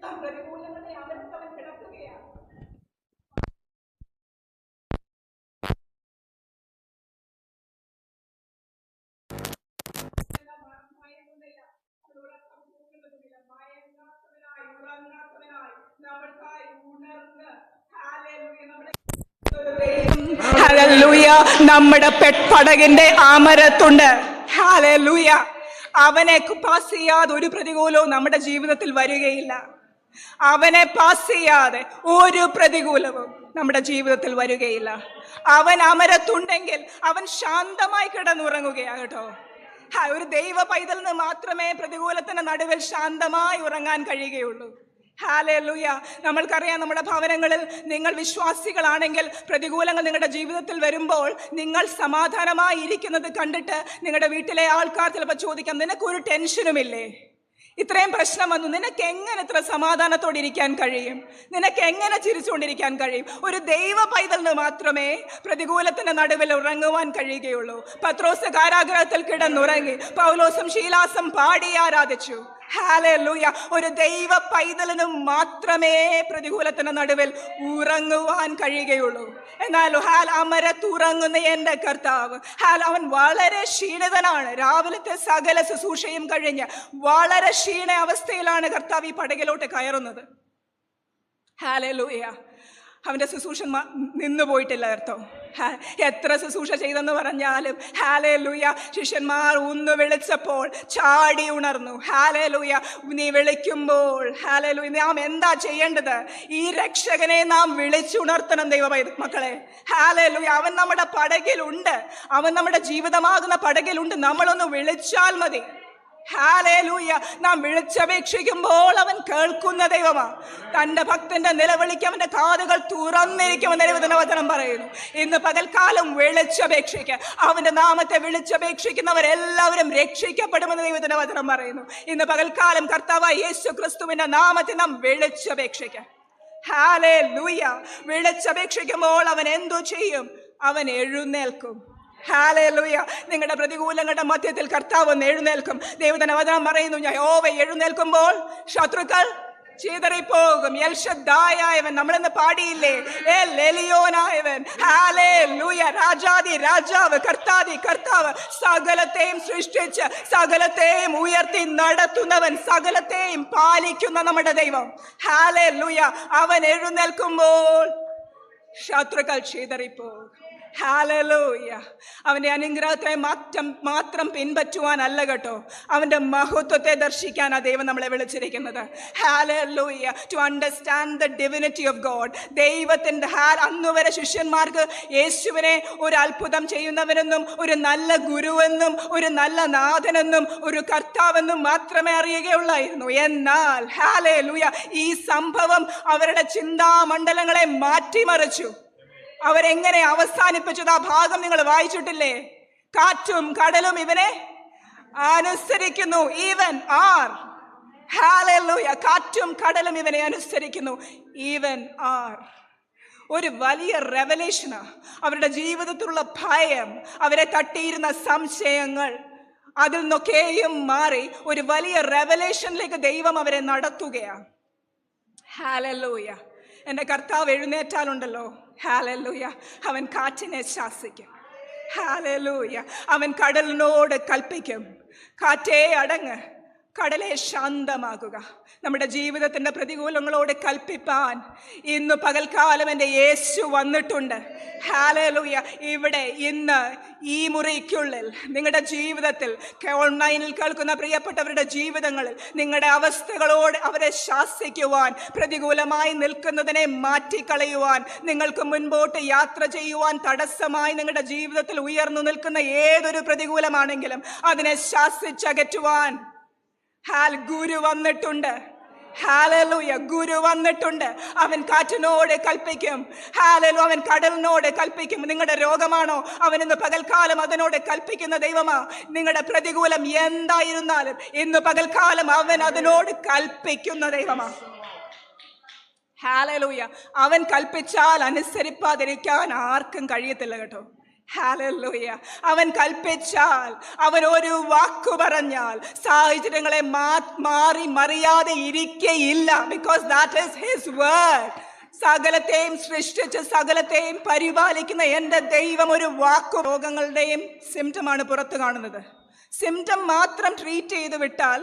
നമ്മുടെ പ്രതികൂലങ്ങളെ അമർത്തവൻ കിടക്കുകയാണ്. ഹല്ലേലൂയ. നമ്മുടെ പെട്പടകിന്റെ ആമരത്തുണ്ട്. ഹല്ലേലൂയ. അവനെ പാസ് ചെയ്യാതെ ഒരു പ്രതികൂലവും നമ്മുടെ ജീവിതത്തിൽ വരികയില്ല. അവനെ പാസ് ചെയ്യാതെ ഒരു പ്രതികൂലവും നമ്മുടെ ജീവിതത്തിൽ വരികയില്ല. അവൻ അമരത്തുണ്ടെങ്കിൽ അവൻ ശാന്തമായി കിടന്നുറങ്ങുകയാണ് കേട്ടോ. ഒരു ദൈവ പൈതലിന് മാത്രമേ പ്രതികൂലത്തിന്റെ നടുവിൽ ശാന്തമായി ഉറങ്ങാൻ കഴിയുകയുള്ളൂ. ഹല്ലേലൂയ. നമ്മൾക്കറിയാം, നമ്മുടെ ഭവനങ്ങളിൽ നിങ്ങൾ വിശ്വാസികളാണെങ്കിൽ പ്രതികൂലങ്ങൾ നിങ്ങളുടെ ജീവിതത്തിൽ വരുമ്പോൾ നിങ്ങൾ സമാധാനമായി ഇരിക്കുന്നത് കണ്ടിട്ട് നിങ്ങളുടെ വീട്ടിലെ ആൾക്കാർ ചിലപ്പോൾ ചോദിക്കാം, നിനക്കൊരു ടെൻഷനുമില്ലേ? ഇത്രയും പ്രശ്നം വന്നു, നിനക്ക് എങ്ങനെ ഇത്ര സമാധാനത്തോടെ ഇരിക്കാൻ കഴിയും? നിനക്ക് എങ്ങനെ ചിരിച്ചുകൊണ്ടിരിക്കാൻ കഴിയും? ഒരു ദൈവ പൈതലിന് മാത്രമേ പ്രതികൂലത്തിന്റെ നടുവിൽ ഉറങ്ങുവാൻ കഴിയുകയുള്ളൂ. പത്രോസ് കാരാഗ്രഹത്തിൽ കിടന്നുറങ്ങി, പൗലോസും ശീലാസും പാടി ആരാധിച്ചു. ഹല്ലേലൂയ. ഒരു ദൈവ പൈതലിനും മാത്രമേ പ്രതികൂലത്തിന്റെ നടുവിൽ ഉറങ്ങുവാൻ കഴിയുകയുള്ളൂ. എന്നാൽ അമരത്തുറങ്ങുന്ന എൻ്റെ കർത്താവ്, അവൻ വളരെ ക്ഷീണിതനാണ്. രാവിലത്തെ സകല ശുശ്രൂഷയും കഴിഞ്ഞ് വളരെ ക്ഷീണ അവസ്ഥയിലാണ് കർത്താവ് ഈ പടകിലോട്ട് കയറുന്നത്. ഹല്ലേലൂയ. അവന്റെ ശുശ്രൂഷ നിന്നു പോയിട്ടില്ല കേട്ടോ. എത്ര ശുശ്രൂഷ ചെയ്തെന്ന് പറഞ്ഞാലും ഹല്ലേലൂയ. ശിഷ്യന്മാർ ഒന്ന് വിളിച്ചപ്പോൾ ചാടി ഉണർന്നു. ഹല്ലേലൂയ. നീ വിളിക്കുമ്പോൾ ഹല്ലേലൂയ നാം എന്താ ചെയ്യേണ്ടത്? ഈ രക്ഷകനെ നാം വിളിച്ചുണർത്തണം ദൈവ മക്കളെ. ഹല്ലേലൂയ. അവൻ നമ്മുടെ പടകിലുണ്ട്, അവൻ നമ്മുടെ ജീവിതമാകുന്ന പടകിലുണ്ട്. നമ്മളൊന്ന് വിളിച്ചാൽ മതി. ഹല്ലേലൂയ. നാം വിളിച്ചപേക്ഷിക്കുമ്പോൾ അവൻ കേൾക്കുന്ന ദൈവമാ. തന്റെ ഭക്തന്റെ നിലവിളിക്ക് അവന്റെ കാതുകൾ തുറന്നിരിക്കുമെന്ന് ദൈവത്തിന്റെ വചനം പറയുന്നു. ഇന്ന് പകൽക്കാലം വിളിച്ചപേക്ഷിക്കുക. അവന്റെ നാമത്തെ വിളിച്ചപേക്ഷിക്കുന്നവരെല്ലാവരും രക്ഷിക്കപ്പെടുമെന്ന് ദൈവത്തിന്റെ വചനം പറയുന്നു. ഇന്ന് പകൽക്കാലം കർത്താവായ യേശു ക്രിസ്തുവിന്റെ നാമത്തെ നാം വിളിച്ചപേക്ഷിക്കുക. ഹല്ലേലൂയ. വിളിച്ചപേക്ഷിക്കുമ്പോൾ അവൻ എന്തു ചെയ്യും? അവൻ എഴുന്നേൽക്കും. ഹല്ലേലൂയ. നിങ്ങളുടെ പ്രതികൂലങ്ങളുടെ മധ്യത്തിൽ കർത്താവ് ഒന്ന് എഴുന്നേൽക്കും. ദൈവത്തിന്റെ വചനം പറയുന്നു, യഹോവ എഴുന്നേൽക്കുമ്പോൾ ശത്രുക്കൾ ചിതറിപ്പോകും. എൽ ശദ്ദായവൻ, നമ്മളിന്ന് പാടിയില്ലേ, എൽ എലിയോനായവൻ. ഹല്ലേലൂയ. രാജാതി രാജാവ്, കർത്താതി കർത്താവ്, സകലത്തെയും സൃഷ്ടിച്ച് സകലത്തെയും ഉയർത്തി നടത്തുന്നവൻ, സകലത്തെയും പാലിക്കുന്ന നമ്മുടെ ദൈവം. ഹല്ലേലൂയ. അവൻ എഴുന്നേൽക്കുമ്പോൾ ശത്രുക്കൾ ചിതറിപ്പോകും. ഹല്ലേലൂയ. അവന്റെ അനുഗ്രഹത്തെ മാത്രം പിൻപറ്റുവാനല്ല കേട്ടോ, അവന്റെ മഹത്വത്തെ ദർശിക്കാനാ ദൈവം നമ്മളെ വിളിച്ചിരിക്കുന്നത്. Hallelujah. To understand the divinity of God. ദൈവത്തിന്റെ അന്നുവരെ ശിഷ്യന്മാർക്ക് യേശുവിനെ ഒരു അത്ഭുതം ചെയ്യുന്നവനെന്നും ഒരു നല്ല ഗുരുവെന്നും ഒരു നല്ല നാഥനെന്നും ഒരു കർത്താവെന്നും മാത്രമേ അറിയുകയുള്ളായിരുന്നു. എന്നാൽ ഹല്ലേലൂയ, ഈ സംഭവം അവരുടെ ചിന്താമണ്ഡലങ്ങളെ മാറ്റിമറിച്ചു. അവരെങ്ങനെ അവസാനിപ്പിച്ചത് ആ ഭാഗം നിങ്ങൾ വായിച്ചിട്ടില്ലേ? കാറ്റും കടലും ഇവനെ അനുസരിക്കുന്നു. Even are. ഹല്ലേലൂയ. കാറ്റും കടലും ഇവനെ അനുസരിക്കുന്നു. Even are. ഒരു വലിയ റെവലേഷനാ. അവരുടെ ജീവിതത്തിലുള്ള ഭയം, അവരെ തട്ടിയിരുന്ന സംശയങ്ങൾ, അതിൽ നിന്നൊക്കെയും മാറി ഒരു വലിയ റെവലേഷനിലേക്ക് ദൈവം അവരെ നടത്തുകയാണ്. ഹല്ലേലൂയ. എൻ്റെ കർത്താവ് എഴുന്നേറ്റാലുണ്ടല്ലോ, ഹല്ലേലൂയ, അവൻ കാറ്റിനെ ശാസിക്കും. ഹല്ലേലൂയ. അവൻ കടലിനോട് കൽപ്പിക്കും, കാറ്റേ അടങ്ങ്, കടലെ ശാന്തമാകുക. നമ്മുടെ ജീവിതത്തിന്റെ പ്രതികൂലങ്ങളോട് കൽപ്പിപ്പാൻ ഇന്ന് പകൽക്കാലം എൻ്റെ യേശു വന്നിട്ടുണ്ട്. ഹല്ലേലൂയ. ഇവിടെ ഇന്ന് ഈ മുറിക്കുള്ളിൽ നിങ്ങളുടെ ജീവിതത്തിൽ, ഓൺലൈനിൽ കേൾക്കുന്ന പ്രിയപ്പെട്ടവരുടെ ജീവിതങ്ങളിൽ നിങ്ങളുടെ അവസ്ഥകളോട് അവരെ ശാസിക്കുവാൻ, പ്രതികൂലമായി നിൽക്കുന്നതിനെ മാറ്റിക്കളയുവാൻ, നിങ്ങൾക്ക് മുൻപോട്ട് യാത്ര ചെയ്യുവാൻ തടസ്സമായി നിങ്ങളുടെ ജീവിതത്തിൽ ഉയർന്നു നിൽക്കുന്ന ഏതൊരു പ്രതികൂലമാണെങ്കിലും അതിനെ ശാസിച്ചകറ്റുവാൻ ഗുരു വന്നിട്ടുണ്ട്. ഹല്ലേലൂയ. ഗുരു വന്നിട്ടുണ്ട്. അവൻ കാറ്റിനോട് കൽപ്പിക്കും. ഹല്ലേലൂയ. അവൻ കടലിനോട് കൽപ്പിക്കും. നിങ്ങളുടെ രോഗമാണോ, അവൻ ഇന്ന് പകൽക്കാലം അതിനോട് കൽപ്പിക്കുന്ന ദൈവമാ. നിങ്ങളുടെ പ്രതികൂലം എന്തായിരുന്നാലും ഇന്ന് പകൽക്കാലം അവൻ അതിനോട് കൽപ്പിക്കുന്ന ദൈവമാ. ഹല്ലേലൂയ. അവൻ കൽപ്പിച്ചാൽ അനുസരിപ്പാതിരിക്കാൻ ആർക്കും കഴിയത്തില്ല കേട്ടോ. ഹല്ലേലൂയ. അവൻ കൽപ്പിച്ചാൽ, അവൻ ഒരു വാക്കു പറഞ്ഞാൽ സാഹചര്യങ്ങളെ മാറി മറിയാതെ ഇരിക്കയില്ല. Because that is his word. സകലത്തെയും സൃഷ്ടിച്ച് സകലത്തെയും പരിപാലിക്കുന്ന എൻ്റെ ദൈവം ഒരു വാക്കു. രോഗങ്ങളുടെയും സിംറ്റമാണ് പുറത്ത് കാണുന്നത്. സിംറ്റം മാത്രം ട്രീറ്റ് ചെയ്ത് വിട്ടാൽ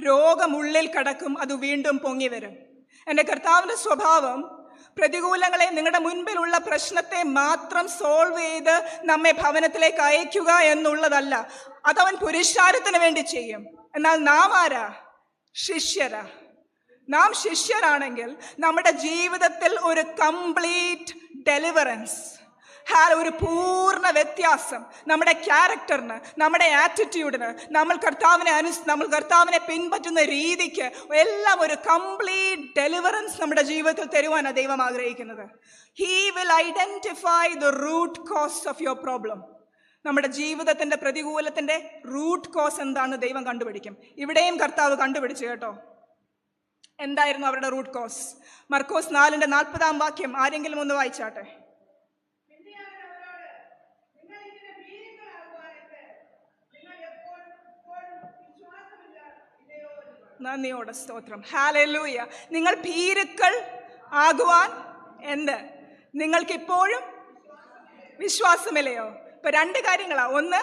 രോഗം ഉള്ളിൽ കിടക്കും, അത് വീണ്ടും പൊങ്ങി വരും. എൻ്റെ കർത്താവിൻ്റെ സ്വഭാവം പ്രതികൂലങ്ങളെ, നിങ്ങളുടെ മുൻപിലുള്ള പ്രശ്നത്തെ മാത്രം സോൾവ് ചെയ്ത് നമ്മെ ഭവനത്തിലേക്ക് അയക്കുക എന്നുള്ളതല്ല. അതവൻ പുരുഷാരത്തിന് വേണ്ടി ചെയ്യും. എന്നാൽ നാം ആരാ? ശിഷ്യരാ. നാം ശിഷ്യരാണെങ്കിൽ നമ്മുടെ ജീവിതത്തിൽ ഒരു കംപ്ലീറ്റ് ഡെലിവറൻസ്, ഒരു പൂർണ്ണ വ്യത്യാസം നമ്മുടെ ക്യാരക്ടറിന്, നമ്മുടെ ആറ്റിറ്റ്യൂഡിന്, നമ്മൾ കർത്താവിനെ പിൻപറ്റുന്ന രീതിക്ക് എല്ലാം ഒരു കംപ്ലീറ്റ് ഡെലിവറൻസ് നമ്മുടെ ജീവിതത്തിൽ തരുവാനാണ് ദൈവം ആഗ്രഹിക്കുന്നത്. He will identify the root cause of your problem. നമ്മുടെ ജീവിതത്തിന്റെ പ്രതികൂലത്തിന്റെ റൂട്ട് കോസ് എന്താണെന്ന് ദൈവം കണ്ടുപിടിക്കും. ഇവിടെയും കർത്താവ് കണ്ടുപിടിച്ചു കേട്ടോ. എന്തായിരുന്നു അവരുടെ റൂട്ട് കോസ്? മർക്കോസ് 4:40 ആരെങ്കിലും ഒന്ന് വായിച്ചാട്ടെ. നന്ദിയോടെ സ്തോത്രം. ഹല്ലേലൂയ. നിങ്ങൾ ഭീരുക്കൾ ആകുവാൻ എന്ത്? നിങ്ങൾക്കിപ്പോഴും വിശ്വാസമില്ലയോ? ഇപ്പൊ 2 കാര്യങ്ങളാ. ഒന്ന്,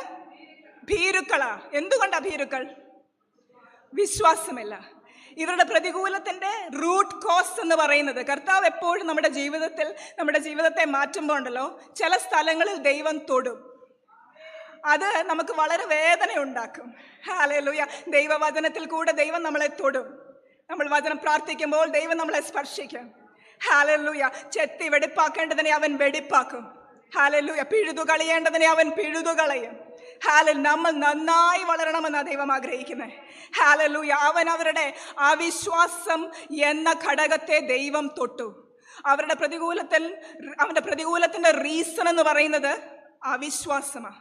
ഭീരുക്കളാ. എന്തുകൊണ്ടാ ഭീരുക്കൾ? വിശ്വാസമില്ല. ഇവരുടെ പ്രതികൂലത്തിന്റെ റൂട്ട് കോസ് എന്ന് പറയുന്നത്, കർത്താവ് എപ്പോഴും നമ്മുടെ ജീവിതത്തെ മാറ്റുമ്പോൾ ഉണ്ടല്ലോ, ചില സ്ഥലങ്ങളിൽ ദൈവം തൊടും. അത് നമുക്ക് വളരെ വേദന ഉണ്ടാക്കും. ഹല്ലേലൂയ. ദൈവവചനത്തിൽ കൂടെ ദൈവം നമ്മളെ തൊടും. നമ്മൾ വചനം പ്രാർത്ഥിക്കുമ്പോൾ ദൈവം നമ്മളെ സ്പർശിക്കും. ഹല്ലേലൂയ. ചെത്തി വെടിപ്പാക്കേണ്ടതിനെ അവൻ വെടിപ്പാക്കും. ഹല്ലേലൂയ. പിഴുതു കളയേണ്ടതിനെ അവൻ പിഴുതുകളയും. നമ്മൾ നന്നായി വളരണമെന്നാണ് ദൈവം ആഗ്രഹിക്കുന്നത്. ഹല്ലേലൂയ. അവരുടെ അവിശ്വാസം എന്ന ഘടകത്തെ ദൈവം തൊട്ടു. അവന്റെ പ്രതികൂലത്തിന്റെ റീസൺ എന്ന് പറയുന്നത് അവിശ്വാസമാണ്.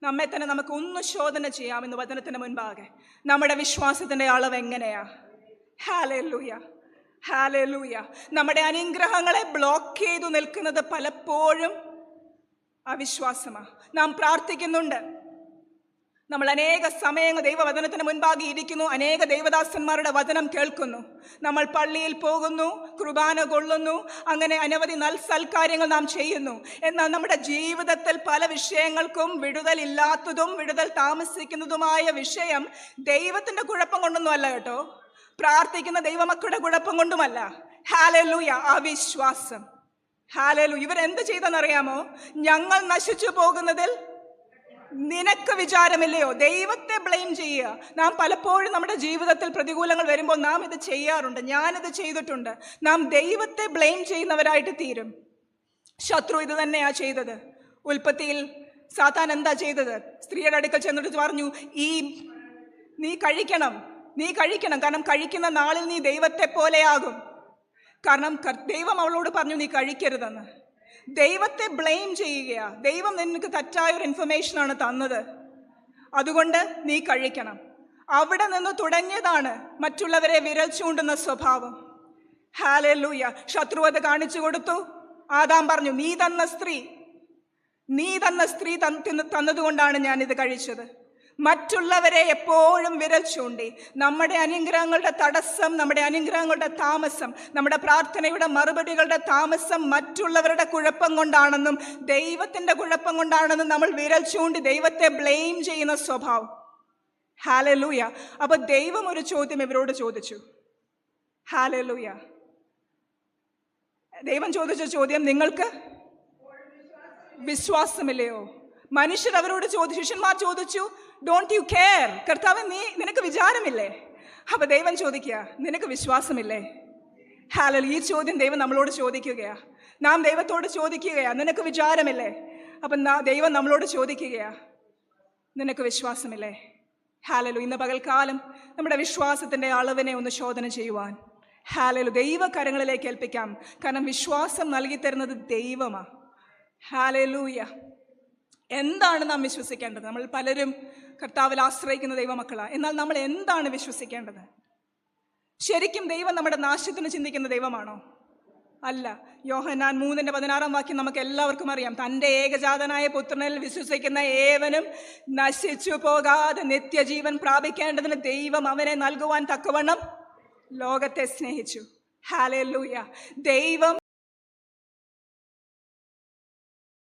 നമ്മെ തന്നെ നമുക്ക് ഒന്ന് ശോധന ചെയ്യാമെന്ന് വചനത്തിന് മുൻപാകെ. നമ്മുടെ വിശ്വാസത്തിന്റെ അളവ് എങ്ങനെയാ? ഹല്ലേലൂയ. ഹല്ലേലൂയ. നമ്മുടെ അനുഗ്രഹങ്ങളെ ബ്ലോക്ക് ചെയ്തു നിൽക്കുന്നത് പലപ്പോഴും അവിശ്വാസമാണ്. നാം പ്രാർത്ഥിക്കുന്നുണ്ട്, നമ്മൾ അനേക സമയങ്ങൾ ദൈവവചനത്തിന് മുൻപാകെ ഇരിക്കുന്നു, അനേക ദൈവദാസന്മാരുടെ വചനം കേൾക്കുന്നു, നമ്മൾ പള്ളിയിൽ പോകുന്നു, കുർബാന കൊള്ളുന്നു, അങ്ങനെ അനവധി സൽക്കാര്യങ്ങൾ നാം ചെയ്യുന്നു. എന്നാൽ നമ്മുടെ ജീവിതത്തിൽ പല വിഷയങ്ങൾക്കും വിടുതലില്ലാത്തതും വിടുതൽ താമസിക്കുന്നതുമായ വിഷയം ദൈവത്തിന്റെ കുഴപ്പം കൊണ്ടൊന്നും അല്ല കേട്ടോ, പ്രാർത്ഥിക്കുന്ന ദൈവമക്കളുടെ കുഴപ്പം കൊണ്ടുമല്ല. ഹല്ലേലൂയ. അവിശ്വാസം. ഹല്ലേലൂയ. ഇവരെന്ത് ചെയ്തെന്നറിയാമോ? ഞങ്ങൾ നശിച്ചു പോകുന്നതിൽ നിനക്ക് വിചാരമില്ലയോ? ദൈവത്തെ ബ്ലെയിം ചെയ്യുക. നാം പലപ്പോഴും നമ്മുടെ ജീവിതത്തിൽ പ്രതികൂലങ്ങൾ വരുമ്പോൾ നാം ഇത് ചെയ്യാറുണ്ട്. ഞാനിത് ചെയ്തിട്ടുണ്ട്. നാം ദൈവത്തെ ബ്ലെയിം ചെയ്യുന്നവരായിട്ട് തീരും. ശത്രു ഇത് തന്നെയാ ചെയ്തത്. ഉൽപ്പത്തിയിൽ സാത്താൻ എന്താ ചെയ്തത്? സ്ത്രീയുടെ അടുക്കൽ ചെന്നിട്ട് പറഞ്ഞു, നീ കഴിക്കണം, കാരണം കഴിക്കുന്ന നാളിൽ നീ ദൈവത്തെ പോലെയാകും. കാരണം ദൈവം അവളോട് പറഞ്ഞു നീ കഴിക്കരുതെന്ന്. ദൈവത്തെ ബ്ലെയിം ചെയ്യുകയാ. ദൈവം നിനക്ക് തെറ്റായൊരു ഇൻഫർമേഷനാണ് തന്നത്, അതുകൊണ്ട് നീ കഴിക്കണം. അവിടെ നിന്ന് തുടങ്ങിയതാണ് മറ്റുള്ളവരെ വിരൽ ചൂണ്ടുന്ന സ്വഭാവം. ഹല്ലേലൂയ. ശത്രു അത് കാണിച്ചു കൊടുത്തു. ആദാം പറഞ്ഞു, നീ തന്ന സ്ത്രീ തന്നതുകൊണ്ടാണ് ഞാനിത് കഴിച്ചത്. മറ്റുള്ളവരെ എപ്പോഴും വിരൽ ചൂണ്ടി നമ്മുടെ അനുഗ്രഹങ്ങളുടെ തടസ്സം, നമ്മുടെ അനുഗ്രഹങ്ങളുടെ താമസം, നമ്മുടെ പ്രാർത്ഥനയുടെ മറുപടികളുടെ താമസം മറ്റുള്ളവരുടെ കുഴപ്പം കൊണ്ടാണെന്നും ദൈവത്തിൻ്റെ കുഴപ്പം കൊണ്ടാണെന്നും നമ്മൾ വിരൽ ചൂണ്ടി ദൈവത്തെ ബ്ലെയിം ചെയ്യുന്ന സ്വഭാവം. ഹല്ലേലൂയ. അപ്പൊ ദൈവം ഒരു ചോദ്യം ഇവരോട് ചോദിച്ചു. ഹല്ലേലൂയ. ദൈവം ചോദിച്ച ചോദ്യം, നിങ്ങൾക്ക് വിശ്വാസമില്ലയോ? മനുഷ്യർ അവരോട് ചോദിച്ചു, ശിഷ്യന്മാർ ചോദിച്ചു, ഡോണ്ട് യു കെയർ? കർത്താവ്, നിനക്ക് വിചാരമില്ലേ? അപ്പൊ ദൈവം ചോദിക്കുക, നിനക്ക് വിശ്വാസമില്ലേ? ഹല്ലേലൂയ. ഈ ചോദ്യം ദൈവം നമ്മളോട് ചോദിക്കുകയാ. നാം ദൈവത്തോട് ചോദിക്കുകയാ, നിനക്ക് വിചാരമില്ലേ? അപ്പം ദൈവം നമ്മളോട് ചോദിക്കുകയാ, നിനക്ക് വിശ്വാസമില്ലേ? ഹല്ലേലൂയ. ഇന്ന് പകൽക്കാലം നമ്മുടെ വിശ്വാസത്തിൻ്റെ അളവിനെ ഒന്ന് ശോധന ചെയ്യുവാൻ ഹല്ലേലൂയ ദൈവകരങ്ങളിലേക്ക് ഏൽപ്പിക്കാം. കാരണം വിശ്വാസം നൽകി തരുന്നത് ദൈവമാണ്. ഹല്ലേലൂയ. എന്താണ് നാം വിശ്വസിക്കേണ്ടത്? നമ്മൾ പലരും കർത്താവിൽ ആശ്രയിക്കുന്ന ദൈവമക്കളാണ്. എന്നാൽ നമ്മൾ എന്താണ് വിശ്വസിക്കേണ്ടത്? ശരിക്കും ദൈവം നമ്മുടെ നാശത്തിന് ചിന്തിക്കുന്ന ദൈവമാണോ? അല്ല. യോഹന്നാൻ 3:16 നമുക്ക് എല്ലാവർക്കും അറിയാം. തൻ്റെ ഏകജാതനായ പുത്രനിൽ വിശ്വസിക്കുന്ന ഏവനും നശിച്ചു പോകാതെ നിത്യജീവൻ പ്രാപിക്കേണ്ടതിന് ദൈവം അവനെ നൽകുവാൻ തക്കവണ്ണം ലോകത്തെ സ്നേഹിച്ചു. ഹല്ലേലൂയ. ദൈവം